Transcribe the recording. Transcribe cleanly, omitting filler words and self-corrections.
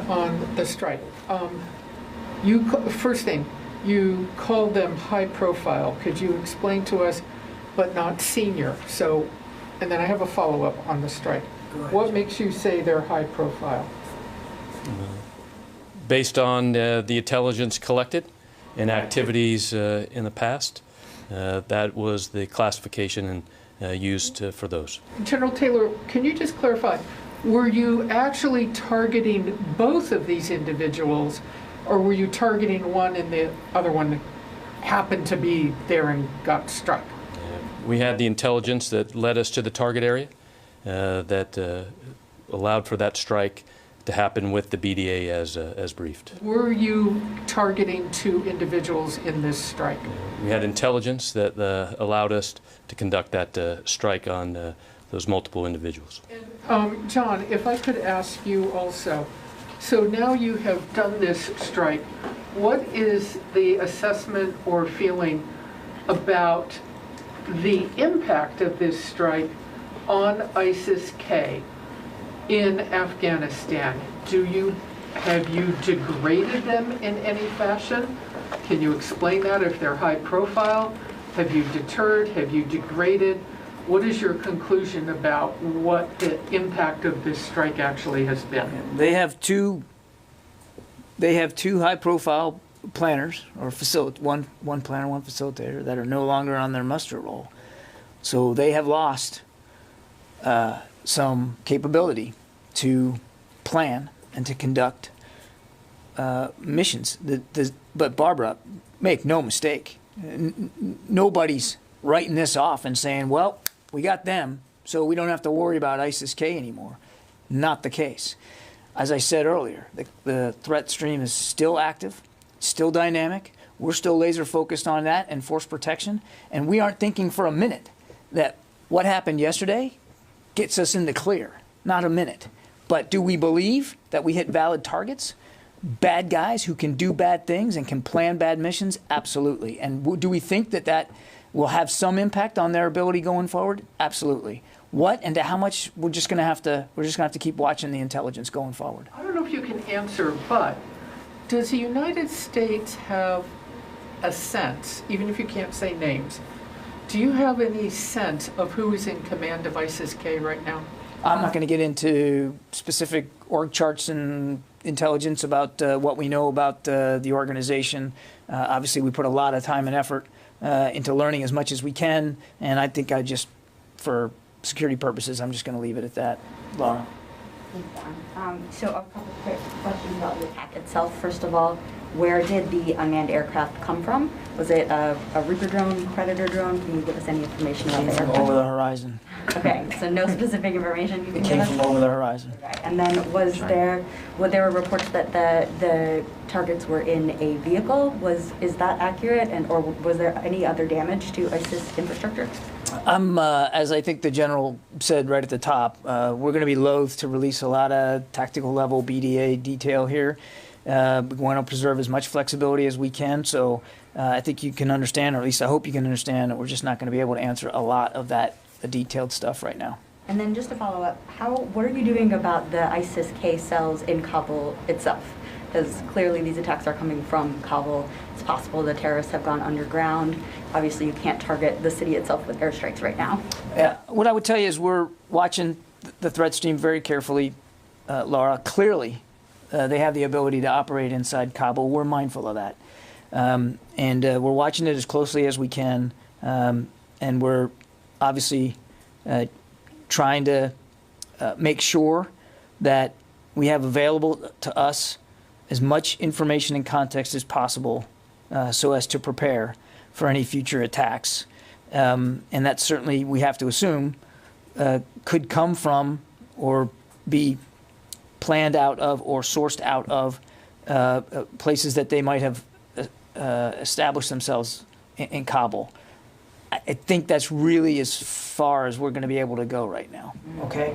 on the strike. First thing, you called them high profile. Could you explain to us, but not senior? So, and then I have a follow-up on the strike. What makes you say they're high profile? Based on the intelligence collected and activities in the past, that was the classification used for those. General Taylor, can you just clarify, were you actually targeting both of these individuals, or were you targeting one and the other one happened to be there and got struck? We had the intelligence that led us to the target area that allowed for that strike to happen with the BDA as briefed. Were you targeting two individuals in this strike? We had intelligence that allowed us to conduct that strike on those multiple individuals. John, if I could ask you also, so now you have done this strike, what is the assessment or feeling about the impact of this strike on ISIS-K in Afghanistan? Have you degraded them in any fashion? Can you explain that if they're high profile? Have you deterred? Have you degraded? What is your conclusion about what the impact of this strike actually has been? They have two high profile planners, or one planner, one facilitator, that are no longer on their muster roll. So they have lost some capability to plan and to conduct missions. But Barbara, make no mistake, nobody's writing this off and saying, well, we got them, so we don't have to worry about ISIS-K anymore. Not the case. As I said earlier, the threat stream is still active, still dynamic. We're still laser focused on that and force protection. And we aren't thinking for a minute that what happened yesterday gets us in the clear. Not a minute. But do we believe that we hit valid targets? Bad guys who can do bad things and can plan bad missions? Absolutely. And do we think that that will have some impact on their ability going forward? Absolutely. What and to how much, we're just going to have to keep watching the intelligence going forward. I don't know if you can answer, but does the United States have a sense, even if you can't say names, do you have any sense of who is in command of ISIS-K right now? I'm not going to get into specific org charts and intelligence about what we know about the organization. Obviously, we put a lot of time and effort into learning as much as we can, and I think for security purposes, I'm just going to leave it at that. Laura. So a couple quick questions about the attack itself. First of all, where did the unmanned aircraft come from? Was it a Reaper drone, Predator drone? Can you give us any information about the aircraft? Over the horizon. Okay, so no specific information you can give us? It came from over the horizon. Okay. And then there were reports that the targets were in a vehicle? Is that accurate? Or was there any other damage to ISIS infrastructure? As I think the general said right at the top, we're going to be loath to release a lot of tactical level BDA detail here. We want to preserve as much flexibility as we can. So I think you can understand, or at least I hope you can understand, that we're just not going to be able to answer a lot of that detailed stuff right now. And then just to follow up, what are you doing about the ISIS-K cells in Kabul itself? Because clearly these attacks are coming from Kabul. It's possible the terrorists have gone underground. Obviously, you can't target the city itself with airstrikes right now. Yeah. What I would tell you is we're watching the threat stream very carefully, Laura. Clearly, they have the ability to operate inside Kabul. We're mindful of that. And we're watching it as closely as we can. And we're obviously trying to make sure that we have available to us as much information and context as possible so as to prepare for any future attacks. And that certainly, we have to assume, could come from or be planned out of or sourced out of places that they might have established themselves in Kabul. I think that's really as far as we're going to be able to go right now. Okay?